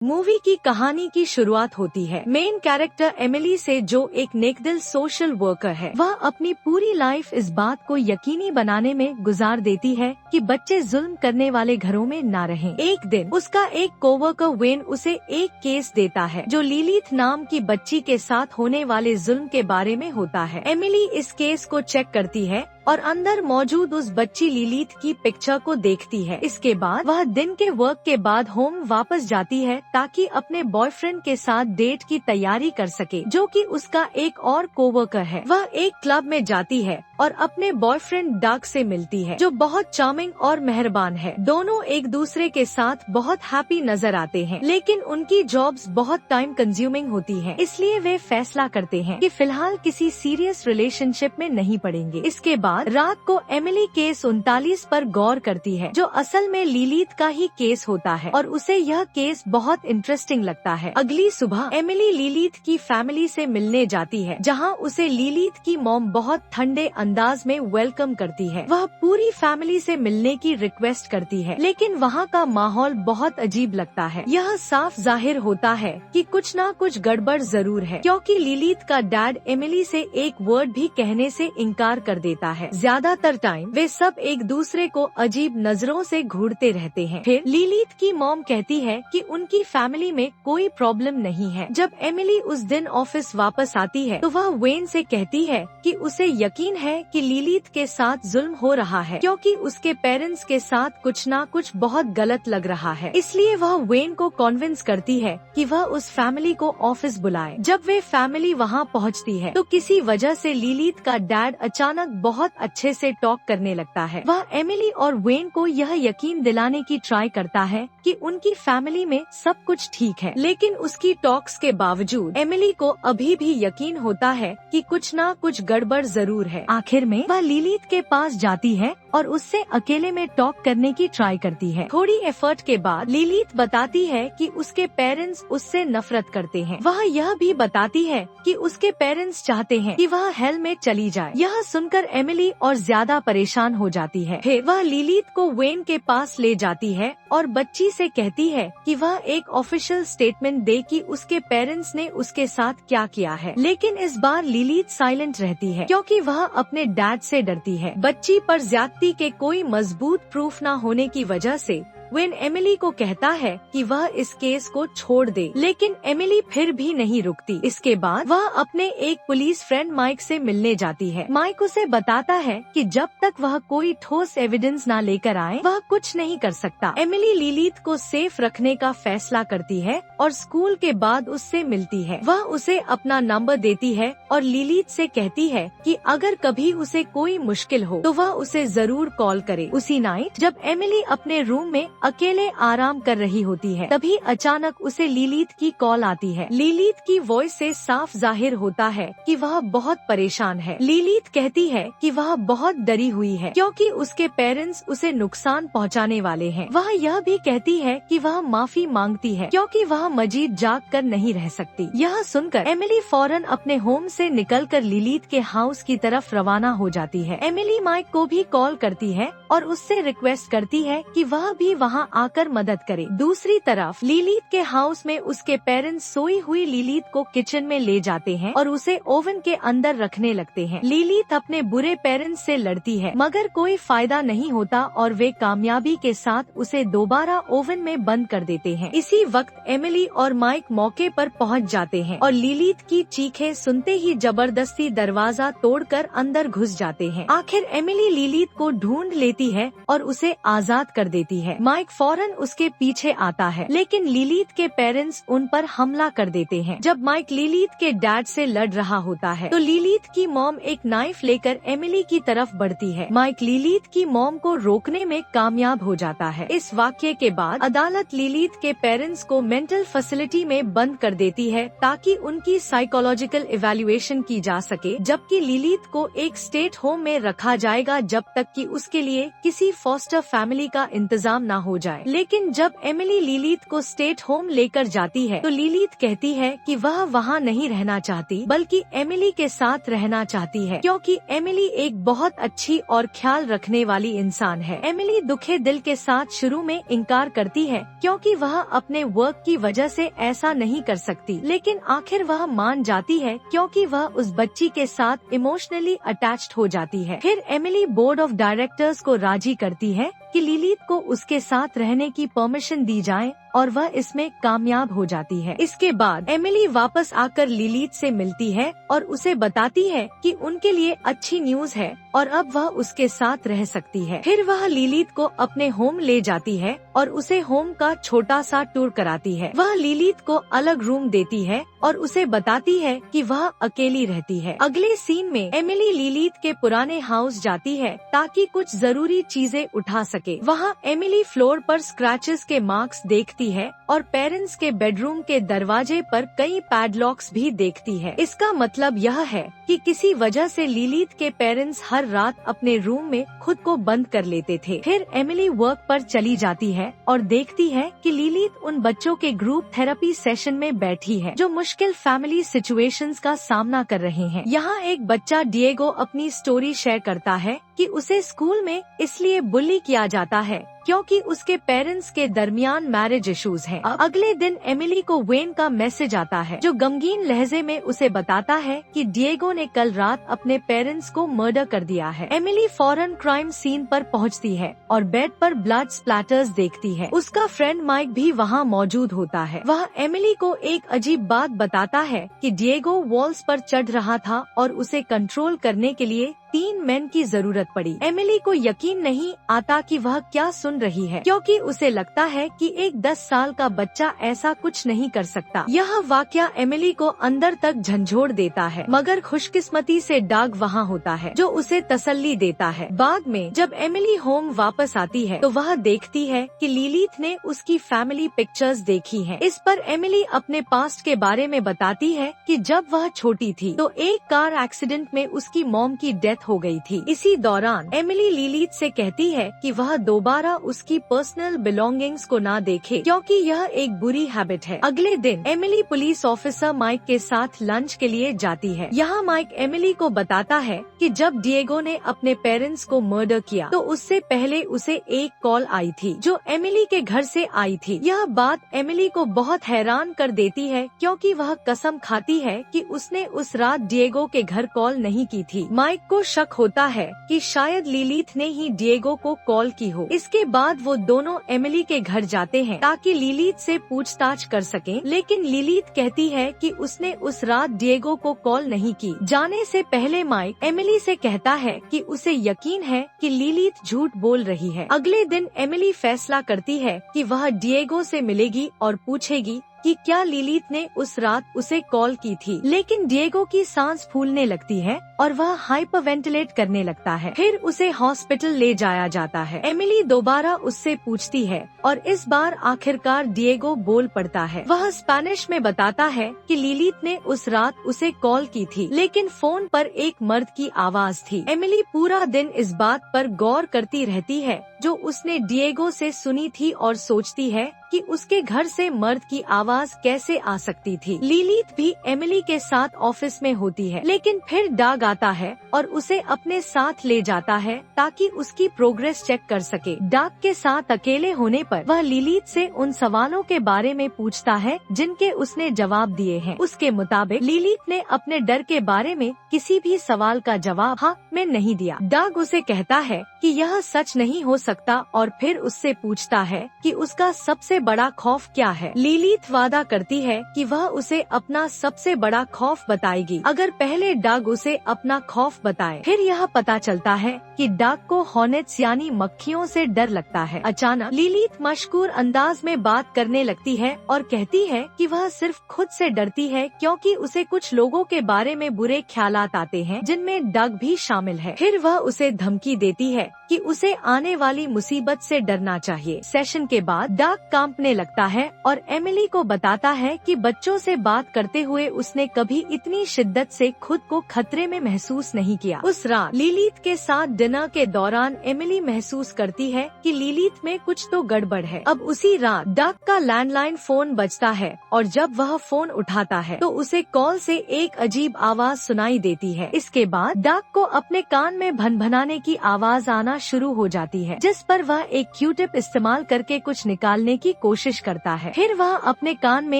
Movie की कहानी की शुरुआत होती है मेन कैरेक्टर एमिली से, जो एक नेकदिल सोशल वर्कर है। वह अपनी पूरी लाइफ इस बात को यकीनी बनाने में गुजार देती है कि बच्चे जुल्म करने वाले घरों में ना रहें। एक दिन उसका एक कोवर्कर वेन उसे एक केस देता है जो लिलीथ नाम की बच्ची के साथ होने वाले जुल्म के बारे में होता है। एमिली इस केस को चेक करती है और अंदर मौजूद उस बच्ची लिलीथ की पिक्चर को देखती है। इसके बाद वह दिन के वर्क के बाद होम वापस जाती है ताकि अपने बॉयफ्रेंड के साथ डेट की तैयारी कर सके, जो कि उसका एक और कोवर्कर है। वह एक क्लब में जाती है और अपने बॉयफ्रेंड डग से मिलती है, जो बहुत चार्मिंग और मेहरबान है। दोनों एक दूसरे के साथ बहुत हैप्पी नजर आते हैं, लेकिन उनकी जॉब्स बहुत टाइम कंज्यूमिंग होती हैं, इसलिए वे फैसला करते हैं कि फिलहाल किसी सीरियस रिलेशनशिप में नहीं पड़ेंगे। इसके बाद रात को एमिली केस 39 पर गौर करती है, जो असल में लिलीथ का ही केस होता है, और उसे यह केस बहुत इंटरेस्टिंग लगता है। अगली सुबह एमिली लिलीथ की फैमिली से मिलने जाती है, जहां उसे लिलीथ की मॉम बहुत ठंडे अंदाज में वेलकम करती है। वह पूरी फैमिली से मिलने की रिक्वेस्ट करती है, लेकिन वहां का माहौल बहुत अजीब लगता है। यह साफ जाहिर होता है कि कुछ न कुछ गड़बड़ जरूर है, क्योंकि लिलीथ का डैड एमिली से एक वर्ड भी कहने से इनकार कर देता है। ज्यादातर टाइम वे सब एक दूसरे को अजीब नजरों से घूरते रहते हैं। फिर लिलीथ की मॉम कहती है कि उनकी फैमिली में कोई प्रॉब्लम नहीं है। जब एमिली उस दिन ऑफिस वापस आती है तो वह वेन से कहती है कि उसे यकीन है कि लिलीथ के साथ जुल्म हो रहा है, क्योंकि उसके पेरेंट्स के साथ कुछ न कुछ बहुत गलत लग रहा है। इसलिए वह वेन को कॉन्विंस करती है कि वह उस फैमिली को ऑफिस बुलाए। जब वे फैमिली वहां पहुंचती है तो किसी वजह से लिलीथ का डैड अचानक बहुत अच्छे से टॉक करने लगता है। वह एमिली और वेन को यह यकीन दिलाने की ट्राई करता है कि उनकी फैमिली में सब कुछ ठीक है, लेकिन उसकी टॉक्स के बावजूद एमिली को अभी भी यकीन होता है कि कुछ न कुछ गड़बड़ जरूर है। आखिर में वह लिलीथ के पास जाती है और उससे अकेले में टॉक करने की ट्राई करती है। थोड़ी एफर्ट के बाद लिलीथ बताती है कि उसके पेरेंट्स उससे नफरत करते हैं। वह यह भी बताती है कि उसके पेरेंट्स चाहते हैं कि वह हेल में चली जाए। यह सुनकर एमिली और ज्यादा परेशान हो जाती है। फिर वह लिलीथ को वेन के पास ले जाती है और बच्ची से कहती है कि वह एक ऑफिशियल स्टेटमेंट दे कि उसके पेरेंट्स ने उसके साथ क्या किया है। लेकिन इस बार लिलीथ साइलेंट रहती है, क्योंकि वह अपने डैड से डरती है। बच्ची पर ज्यादती के कोई मजबूत प्रूफ न होने की वजह से वेन एमिली को कहता है कि वह इस केस को छोड़ दे, लेकिन एमिली फिर भी नहीं रुकती। इसके बाद वह अपने एक पुलिस फ्रेंड माइक से मिलने जाती है। माइक उसे बताता है कि जब तक वह कोई ठोस एविडेंस न लेकर आए वह कुछ नहीं कर सकता। एमिली लिलीथ को सेफ रखने का फैसला करती है और स्कूल के बाद उससे मिलती है। वह उसे अपना नंबर देती है और लिलीथ से कहती है कि अगर कभी उसे कोई मुश्किल हो तो वह उसे जरूर कॉल करे। उसी नाइट जब एमिली अपने रूम में अकेले आराम कर रही होती है, तभी अचानक उसे लिलीथ की कॉल आती है। लिलीथ की वॉइस से साफ जाहिर होता है कि वह बहुत परेशान है। लिलीथ कहती है कि वह बहुत डरी हुई है, क्योंकि उसके पेरेंट्स उसे नुकसान पहुंचाने वाले हैं। वह यह भी कहती है कि वह माफी मांगती है, क्योंकि वह मजीद जाग कर नहीं रह सकती। यह सुनकर एमिली फौरन अपने होम से निकलकर लिलीथ के हाउस की तरफ रवाना हो जाती है। एमिली माइक को भी कॉल करती है और उससे रिक्वेस्ट करती है कि वह भी वहां आकर मदद करे। दूसरी तरफ लिलीथ के हाउस में उसके पेरेंट्स सोई हुई लिलीथ को किचन में ले जाते हैं और उसे ओवन के अंदर रखने लगते हैं। लिलीथ अपने बुरे पेरेंट्स से लड़ती है, मगर कोई फायदा नहीं होता और वे कामयाबी के साथ उसे दोबारा ओवन में बंद कर देते हैं। इसी वक्त एमिली और माइक मौके पर पहुंच जाते हैं और लिलीथ की चीखें सुनते ही जबरदस्ती दरवाजा तोड़कर अंदर घुस जाते हैं। आखिर एमिली लिलीथ को ढूंढ लेती है और उसे आजाद कर देती है। माइक फौरन उसके पीछे आता है, लेकिन लिलीथ के पेरेंट्स उन पर हमला कर देते हैं। जब माइक लिलीथ के डैड से लड़ रहा होता है तो लिलीथ की मॉम एक नाइफ लेकर एमिली की तरफ बढ़ती है। माइक लिलीथ की मॉम को रोकने में कामयाब हो जाता है। इस वाक्य के बाद अदालत लिलीथ के पेरेंट्स को मेंटल फैसिलिटी में बंद कर देती है ताकि उनकी साइकोलॉजिकल इवैल्यूएशन की जा सके, जबकि लिलीथ को एक स्टेट होम में रखा जाएगा जब तक कि उसके लिए किसी फॉस्टर फैमिली का इंतजाम न हो जाए। लेकिन जब एमिली लिलीथ को स्टेट होम लेकर जाती है तो लिलीथ कहती है कि वह वहाँ नहीं रहना चाहती बल्कि एमिली के साथ रहना चाहती है, क्योंकि एमिली एक बहुत अच्छी और ख्याल रखने वाली इंसान है। एमिली दुखे दिल के साथ शुरू में इनकार करती है क्योंकि वह अपने वर्क की वजह से ऐसा नहीं कर सकती, लेकिन आखिर वह मान जाती है क्योंकि वह उस बच्ची के साथ इमोशनली अटैच्ड हो जाती है। फिर एमिली बोर्ड ऑफ डायरेक्टर्स को राजी करती है कि लिलीथ को उसके साथ रहने की परमिशन दी जाए और वह इसमें कामयाब हो जाती है। इसके बाद एमिली वापस आकर लिलीथ से मिलती है और उसे बताती है कि उनके लिए अच्छी न्यूज है और अब वह उसके साथ रह सकती है। फिर वह लिलीथ को अपने होम ले जाती है और उसे होम का छोटा सा टूर कराती है। वह लिलीथ को अलग रूम देती है और उसे बताती है कि वह अकेली रहती है। अगले सीन में एमिली लिलीथ के पुराने हाउस जाती है ताकि कुछ जरूरी चीजें उठा सके। वहाँ एमिली फ्लोर पर स्क्रैचेस के मार्क्स देखती है और पेरेंट्स के बेडरूम के दरवाजे पर कई पैडलॉक्स भी देखती है। इसका मतलब यह है कि किसी वजह से लिलीथ के पेरेंट्स हर रात अपने रूम में खुद को बंद कर लेते थे। फिर एमिली वर्क पर चली जाती है और देखती है कि लिलीथ उन बच्चों के ग्रुप थेरेपी सेशन में बैठी है जो मुश्किल फैमिली सिचुएशंस का सामना कर रहे हैं। यहाँ एक बच्चा डिएगो अपनी स्टोरी शेयर करता है कि उसे स्कूल में इसलिए बुली किया जाता है क्योंकि उसके पेरेंट्स के दरमियान मैरिज इश्यूज हैं। अगले दिन एमिली को वेन का मैसेज आता है जो गमगीन लहजे में उसे बताता है कि डिएगो ने कल रात अपने पेरेंट्स को मर्डर कर दिया है। एमिली फौरन क्राइम सीन पर पहुंचती है और बेड पर ब्लड स्प्लैटर्स देखती है। उसका फ्रेंड माइक भी वहां मौजूद होता है। वह एमिली को एक अजीब बात बताता है कि डिएगो वॉल्स पर चढ़ रहा था और उसे कंट्रोल करने के लिए 3 मैन की जरूरत पड़ी। एमिली को यकीन नहीं आता कि वह क्या सुन रही है, क्योंकि उसे लगता है कि एक 10 साल का बच्चा ऐसा कुछ नहीं कर सकता। यह वाकया एमिली को अंदर तक झंझोड़ देता है, मगर खुशकिस्मती से डाग वहाँ होता है जो उसे तसल्ली देता है। बाद में जब एमिली होम वापस आती है तो वह देखती है कि लिलीथ ने उसकी फैमिली पिक्चर्स देखी हैं। इस पर एमिली अपने पास्ट के बारे में बताती है कि जब वह छोटी थी तो एक कार एक्सीडेंट में उसकी मॉम की डेथ हो गई थी। इसी दौरान एमिली लिलीथ से कहती है कि वह दोबारा उसकी पर्सनल बिलोंगिंग्स को ना देखे क्योंकि यह एक बुरी हैबिट है। अगले दिन एमिली पुलिस ऑफिसर माइक के साथ लंच के लिए जाती है। यहाँ माइक एमिली को बताता है कि जब डिएगो ने अपने पेरेंट्स को मर्डर किया तो उससे पहले उसे एक कॉल आई थी जो एमिली के घर से आई थी। यह बात एमिली को बहुत हैरान कर देती है क्योंकि वह कसम खाती है कि उसने उस रात डिएगो के घर कॉल नहीं की थी। माइक को शक होता है कि शायद लिलीथ ने ही डिएगो को कॉल की हो। इसके बाद वो दोनों एमिली के घर जाते हैं ताकि लिलीथ से पूछताछ कर सकें, लेकिन लिलीथ कहती है कि उसने उस रात डिएगो को कॉल नहीं की। जाने से पहले माइक एमिली से कहता है कि उसे यकीन है कि लिलीथ झूठ बोल रही है। अगले दिन एमिली फैसला करती है कि वह डिएगो से मिलेगी और पूछेगी कि क्या लिलीथ ने उस रात उसे कॉल की थी, लेकिन डिएगो की सांस फूलने लगती है और वह हाइपरवेंटिलेट करने लगता है। फिर उसे हॉस्पिटल ले जाया जाता है। एमिली दोबारा उससे पूछती है और इस बार आखिरकार डिएगो बोल पड़ता है। वह स्पेनिश में बताता है कि लिलीथ ने उस रात उसे कॉल की थी, लेकिन फोन पर एक मर्द की आवाज थी। एमिली पूरा दिन इस बात पर गौर करती रहती है जो उसने डिएगो से सुनी थी और सोचती है कि उसके घर से मर्द की आवाज कैसे आ सकती थी। लिलीथ भी एमिली के साथ ऑफिस में होती है, लेकिन फिर डाग आता है और उसे अपने साथ ले जाता है ताकि उसकी प्रोग्रेस चेक कर सके। डाग के साथ अकेले होने पर वह लिलीथ से उन सवालों के बारे में पूछता है जिनके उसने जवाब दिए हैं। उसके मुताबिक लिलीथ ने अपने डर के बारे में किसी भी सवाल का जवाब हाँ में नहीं दिया। डाग उसे कहता है कि यह सच नहीं हो सकता और फिर उससे पूछता है कि उसका सबसे बड़ा खौफ क्या है। लिलीथ वादा करती है कि वह उसे अपना सबसे बड़ा खौफ बताएगी अगर पहले डाग उसे अपना खौफ बताए। फिर यह पता चलता है कि डाग को हॉर्नेट्स यानी मक्खियों से डर लगता है। अचानक लिलीथ मशकूर अंदाज में बात करने लगती है और कहती है कि वह सिर्फ खुद से डरती है क्योंकि उसे कुछ लोगों के बारे में बुरे ख्यालात आते हैं जिनमें डग भी शामिल है। फिर वह उसे धमकी देती है कि उसे आने वाली मुसीबत से डरना चाहिए। सेशन के बाद डग काम कांपने लगता है और एमिली को बताता है कि बच्चों से बात करते हुए उसने कभी इतनी शिद्दत से खुद को खतरे में महसूस नहीं किया। उस रात लिलीथ के साथ डिनर के दौरान एमिली महसूस करती है कि लिलीथ में कुछ तो गड़बड़ है। अब उसी रात डग का लैंडलाइन फोन बजता है और जब वह फोन उठाता है तो उसे कॉल से एक अजीब आवाज सुनाई देती है। इसके बाद डग को अपने कान में भनभनाने की आवाज आना शुरू हो जाती है, जिस पर वह एक क्यूटिप इस्तेमाल करके कुछ निकालने की कोशिश करता है। फिर वह अपने कान में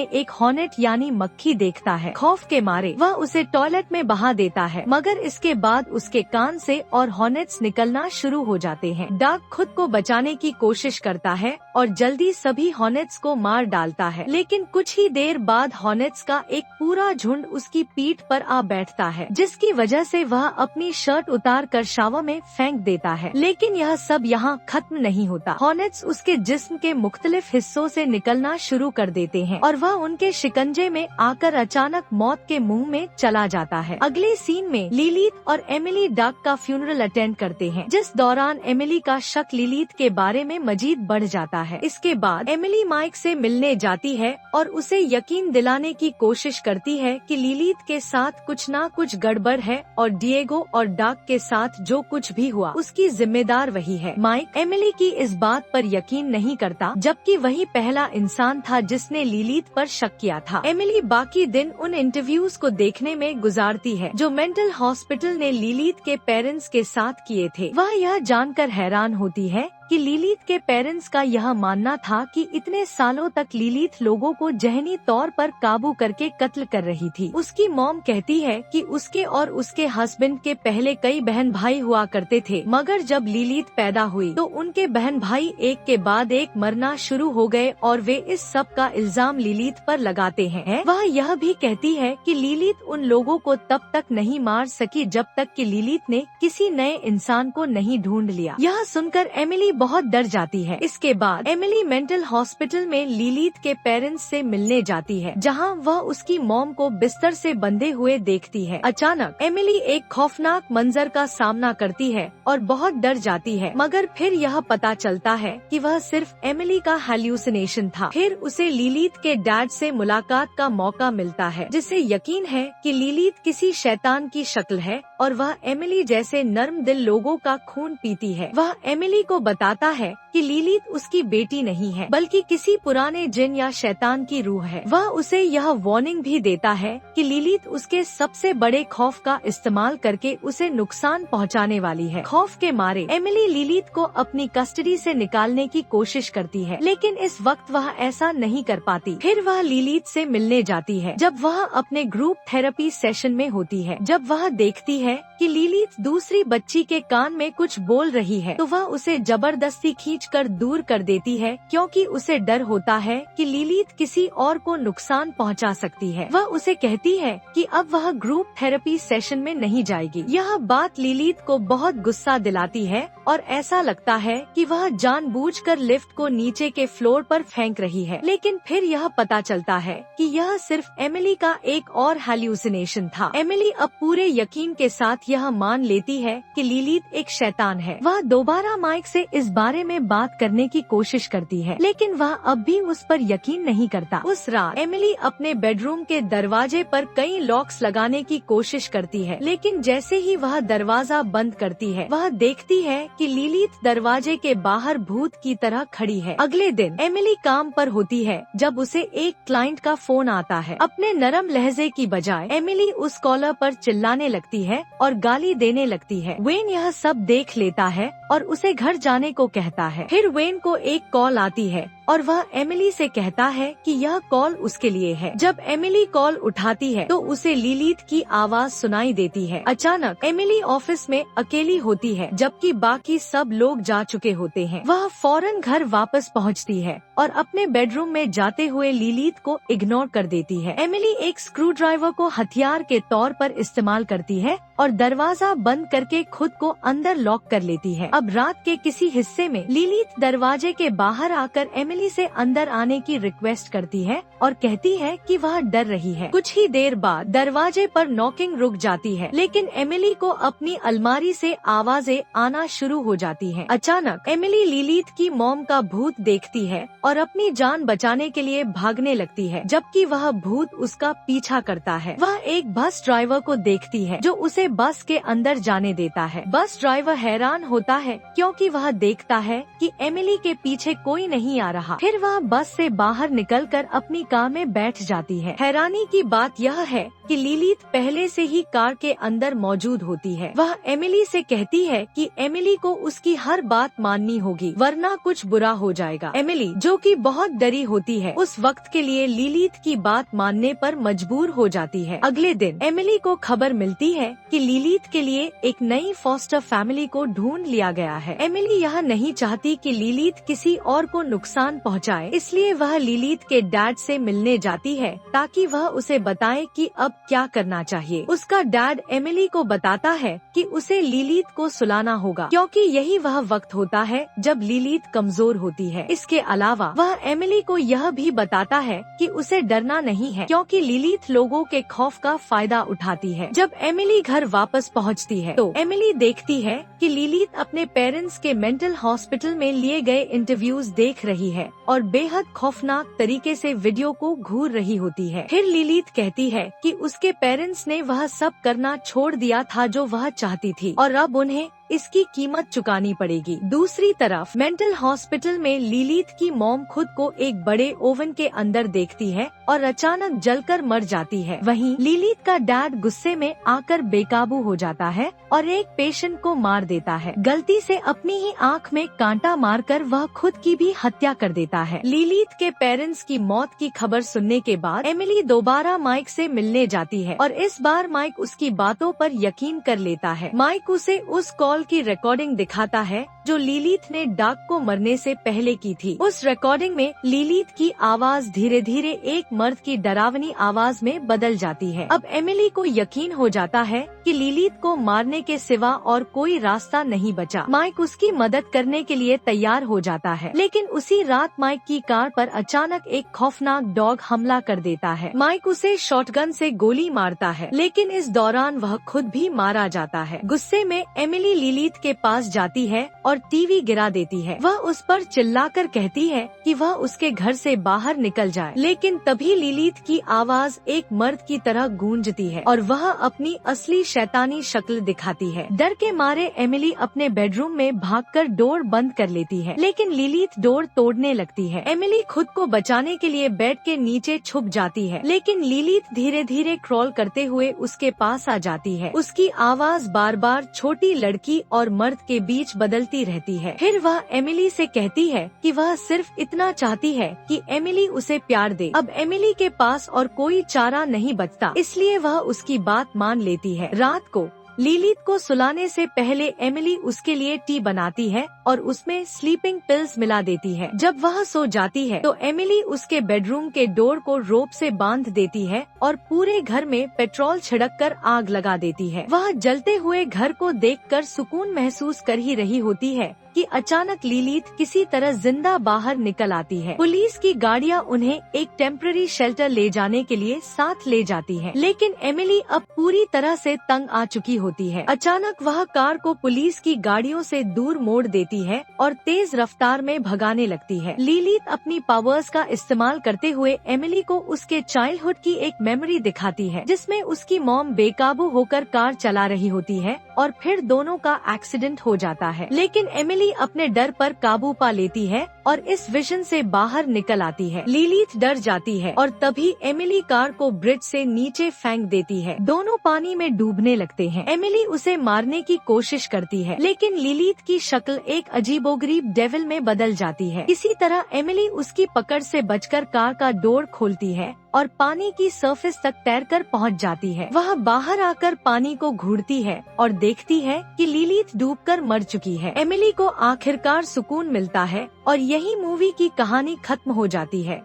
एक हॉर्नेट यानी मक्खी देखता है। खौफ के मारे वह उसे टॉयलेट में बहा देता है, मगर इसके बाद उसके कान से और हॉर्नेट्स निकलना शुरू हो जाते हैं। डग खुद को बचाने की कोशिश करता है और जल्दी सभी हॉर्नेट्स को मार डालता है, लेकिन कुछ ही देर बाद हॉर्नेट्स का एक पूरा झुंड उसकी पीठ पर आ बैठता है, जिसकी वजह से वह अपनी शर्ट उतार कर शावर में फेंक देता है। लेकिन यह सब यहाँ खत्म नहीं होता। हॉर्नेट्स उसके जिस्म के मुख्तलिफ हिस्सों से निकलना शुरू कर देते हैं और वह उनके शिकंजे में आकर अचानक मौत के मुंह में चला जाता है। अगले सीन में लिलीथ और एमिली डग का फ्यूनरल अटेंड करते हैं, जिस दौरान एमिली का शक लिलीथ के बारे में मजीद बढ़ जाता है। इसके बाद एमिली माइक से मिलने जाती है और उसे यकीन दिलाने की कोशिश करती है कि लिलीथ के साथ कुछ ना कुछ गड़बड़ है और डिएगो और डग के साथ जो कुछ भी हुआ उसकी जिम्मेदार वही है। माइक एमिली की इस बात पर यकीन नहीं करता, जबकि वही पहला इंसान था जिसने लिलीथ पर शक किया था। एमिली बाकी दिन उन इंटरव्यूज को देखने में गुजारती है जो मेंटल हॉस्पिटल ने लिलीथ के पेरेंट्स के साथ किए थे। वह यह जानकर हैरान होती है कि लिलीथ के पेरेंट्स का यह मानना था कि इतने सालों तक लिलीथ लोगों को जहनी तौर पर काबू करके कत्ल कर रही थी। उसकी मॉम कहती है कि उसके और उसके हस्बैंड के पहले कई बहन भाई हुआ करते थे, मगर जब लिलीथ पैदा हुई तो उनके बहन भाई एक के बाद एक मरना शुरू हो गए और वे इस सब का इल्जाम लिलीथ पर लगाते हैं। वह यह भी कहती है कि लिलीथ उन लोगों को तब तक नहीं मार सकी जब तक कि लिलीथ ने किसी नए इंसान को नहीं ढूंढ लिया। यह सुनकर एमिली बहुत डर जाती है। इसके बाद एमिली मेंटल हॉस्पिटल में लिलीथ के पेरेंट्स से मिलने जाती है, जहां वह उसकी मॉम को बिस्तर से बंधे हुए देखती है। अचानक एमिली एक खौफनाक मंजर का सामना करती है और बहुत डर जाती है, मगर फिर यह पता चलता है कि वह सिर्फ एमिली का हैल्यूसिनेशन था। फिर उसे लिलीथ के डैड से मुलाकात का मौका मिलता है, जिसे यकीन है कि लिलीथ किसी शैतान की शक्ल है और वह एमिली जैसे नर्म दिल लोगों का खून पीती है। वह एमिली को बताता है कि लिलीथ उसकी बेटी नहीं है, बल्कि किसी पुराने जिन या शैतान की रूह है। वह उसे यह वार्निंग भी देता है कि लिलीथ उसके सबसे बड़े खौफ का इस्तेमाल करके उसे नुकसान पहुंचाने वाली है। खौफ के मारे एमिली लिलीथ को अपनी कस्टडी से निकालने की कोशिश करती है, लेकिन इस वक्त वह ऐसा नहीं कर पाती। फिर वह लिलीथ से मिलने जाती है जब वह अपने ग्रुप थेरेपी सेशन में होती है। जब वह देखती है कि लिलीथ दूसरी बच्ची के कान में कुछ बोल रही है तो वह उसे जबरदस्ती खींचकर दूर कर देती है, क्योंकि उसे डर होता है कि लिलीथ किसी और को नुकसान पहुंचा सकती है। वह उसे कहती है कि अब वह ग्रुप थेरेपी सेशन में नहीं जाएगी। यह बात लिलीथ को बहुत गुस्सा दिलाती है और ऐसा लगता है कि वह जानबूझकर लिफ्ट को नीचे के फ्लोर पर फेंक रही है। लेकिन फिर यह पता चलता है कि यह सिर्फ एमिली का एक और हैल्यूसिनेशन था। एमिली अब पूरे यकीन के साथ यह मान लेती है कि लिलीथ एक शैतान है। वह दोबारा माइक से इस बारे में बात करने की कोशिश करती है, लेकिन वह अब भी उस पर यकीन नहीं करता। उस रात एमिली अपने बेडरूम के दरवाजे पर कई लॉक्स लगाने की कोशिश करती है, लेकिन जैसे ही वह दरवाजा बंद करती है वह देखती है कि लिलीथ दरवाजे के बाहर भूत की तरह खड़ी है। अगले दिन एमिली काम पर होती है जब उसे एक क्लाइंट का फोन आता है। अपने नरम लहजे की बजाय एमिली उस कॉलर पर चिल्लाने लगती है और गाली देने लगती है। वेन यह सब देख लेता है और उसे घर जाने को कहता है। फिर वेन को एक कॉल आती है और वह एमिली से कहता है कि यह कॉल उसके लिए है। जब एमिली कॉल उठाती है तो उसे लिलीथ की आवाज सुनाई देती है। अचानक एमिली ऑफिस में अकेली होती है, जबकि बाकी सब लोग जा चुके होते हैं। वह फौरन घर वापस पहुंचती है और अपने बेडरूम में जाते हुए लिलीथ को इग्नोर कर देती है। एमिली एक स्क्रू ड्राइवर को हथियार के तौर पर इस्तेमाल करती है और दरवाजा बंद करके खुद को अंदर लॉक कर लेती है। अब रात के किसी हिस्से में लिलीथ दरवाजे के बाहर आकर एमिली एमिली से अंदर आने की रिक्वेस्ट करती है और कहती है कि वह डर रही है। कुछ ही देर बाद दरवाजे पर नॉकिंग रुक जाती है, लेकिन एमिली को अपनी अलमारी से आवाजें आना शुरू हो जाती हैं। अचानक एमिली लिलीथ की मॉम का भूत देखती है और अपनी जान बचाने के लिए भागने लगती है, जबकि वह भूत उसका पीछा करता है। वह एक बस ड्राइवर को देखती है जो उसे बस के अंदर जाने देता है। बस ड्राइवर हैरान होता है क्योंकि वह देखता है कि एमिली के पीछे कोई नहीं आ रहा। फिर वह बस से बाहर निकलकर अपनी कार में बैठ जाती है। हैरानी की बात यह है कि लिलीथ पहले से ही कार के अंदर मौजूद होती है। वह एमिली से कहती है कि एमिली को उसकी हर बात माननी होगी, वरना कुछ बुरा हो जाएगा। एमिली, जो कि बहुत डरी होती है, उस वक्त के लिए लिलीथ की बात मानने पर मजबूर हो जाती है। अगले दिन एमिली को खबर मिलती है कि लिलीथ के लिए एक नई फॉस्टर फैमिली को ढूंढ लिया गया है। एमिली यह नहीं चाहती कि लिलीथ किसी और को नुकसान पहुंचाए, इसलिए वह लिलीथ के डैड से मिलने जाती है ताकि वह उसे बताए कि अब क्या करना चाहिए। उसका डैड एमिली को बताता है कि उसे लिलीथ को सुलाना होगा, क्योंकि यही वह वक्त होता है जब लिलीथ कमजोर होती है। इसके अलावा वह एमिली को यह भी बताता है कि उसे डरना नहीं है, क्योंकि लिलीथ लोगों के खौफ का फायदा उठाती है। जब एमिली घर वापस पहुंचती है तो एमिली देखती है कि लिलीथ अपने पेरेंट्स के मेंटल हॉस्पिटल में लिए गए इंटरव्यूज देख रही है और बेहद खौफनाक तरीके से वीडियो को घूर रही होती है। फिर लिलीथ कहती है कि उसके पेरेंट्स ने वह सब करना छोड़ दिया था जो वह चाहती थी और अब उन्हें इसकी कीमत चुकानी पड़ेगी। दूसरी तरफ मेंटल हॉस्पिटल में लिलीथ की मॉम खुद को एक बड़े ओवन के अंदर देखती है और अचानक जलकर मर जाती है। वहीं लिलीथ का डैड गुस्से में आकर बेकाबू हो जाता है और एक पेशेंट को मार देता है। गलती से अपनी ही आंख में कांटा मारकर वह खुद की भी हत्या कर देता है। लिलीथ के पेरेंट्स की मौत की खबर सुनने के बाद एमिली दोबारा माइक से मिलने जाती है और इस बार माइक उसकी बातों पर यकीन कर लेता है। माइक उसे उस कॉल की रिकॉर्डिंग दिखाता है जो लिलीथ ने डाक को मरने से पहले की थी। उस रिकॉर्डिंग में लिलीथ की आवाज धीरे धीरे एक मर्द की डरावनी आवाज में बदल जाती है। अब एमिली को यकीन हो जाता है कि लिलीथ को मारने के सिवा और कोई रास्ता नहीं बचा। माइक उसकी मदद करने के लिए तैयार हो जाता है, लेकिन उसी रात माइक की कार पर अचानक एक खौफनाक डॉग हमला कर देता है। माइक उसे शॉटगन से गोली मारता है, लेकिन इस दौरान वह खुद भी मारा जाता है। गुस्से में एमिली लिलीथ के पास जाती है और टीवी गिरा देती है। वह उस पर चिल्लाकर कहती है कि वह उसके घर से बाहर निकल जाए, लेकिन तभी लिलीथ की आवाज एक मर्द की तरह गूंजती है और वह अपनी असली शैतानी शक्ल दिखाती है। डर के मारे एमिली अपने बेडरूम में भागकर डोर बंद कर लेती है, लेकिन लिलीथ डोर तोड़ने लगती है। एमिली खुद को बचाने के लिए बेड के नीचे छुप जाती है, लेकिन लिलीथ धीरे धीरे क्रॉल करते हुए उसके पास आ जाती है। उसकी आवाज बार बार छोटी लड़की और मर्द के बीच बदलती रहती है। फिर वह एमिली से कहती है कि वह सिर्फ इतना चाहती है कि एमिली उसे प्यार दे। अब एमिली के पास और कोई चारा नहीं बचता, इसलिए वह उसकी बात मान लेती है। रात को लिलीथ को सुलाने से पहले एमिली उसके लिए टी बनाती है और उसमें स्लीपिंग पिल्स मिला देती है। जब वह सो जाती है तो एमिली उसके बेडरूम के डोर को रोप से बांध देती है और पूरे घर में पेट्रोल छिड़ककर आग लगा देती है। वह जलते हुए घर को देखकर सुकून महसूस कर ही रही होती है कि अचानक लिलीथ किसी तरह जिंदा बाहर निकल आती है। पुलिस की गाड़ियां उन्हें एक टेम्पररी शेल्टर ले जाने के लिए साथ ले जाती है, लेकिन एमिली अब पूरी तरह से तंग आ चुकी होती है। अचानक वह कार को पुलिस की गाड़ियों से दूर मोड़ देती है और तेज रफ्तार में भगाने लगती है। लिलीथ अपनी पावर्स का इस्तेमाल करते हुए एमिली को उसके चाइल्डहुड की एक मेमोरी दिखाती है, जिसमें उसकी मॉम बेकाबू होकर कार चला रही होती है और फिर दोनों का एक्सीडेंट हो जाता है। लेकिन एमिली अपने डर पर काबू पा लेती है और इस विजन से बाहर निकल आती है। लिलीथ डर जाती है और तभी एमिली कार को ब्रिज से नीचे फेंक देती है। दोनों पानी में डूबने लगते हैं। एमिली उसे मारने की कोशिश करती है, लेकिन लिलीथ की शक्ल एक अजीबोगरीब डेविल में बदल जाती है। इसी तरह एमिली उसकी पकड़ से बचकर कार का डोर खोलती है और पानी की सरफेस तक तैरकर पहुंच जाती है। वह बाहर आकर पानी को घूरती है और देखती है कि लिलीथ डूबकर मर चुकी है। एमिली को आखिरकार सुकून मिलता है और यही मूवी की कहानी खत्म हो जाती है।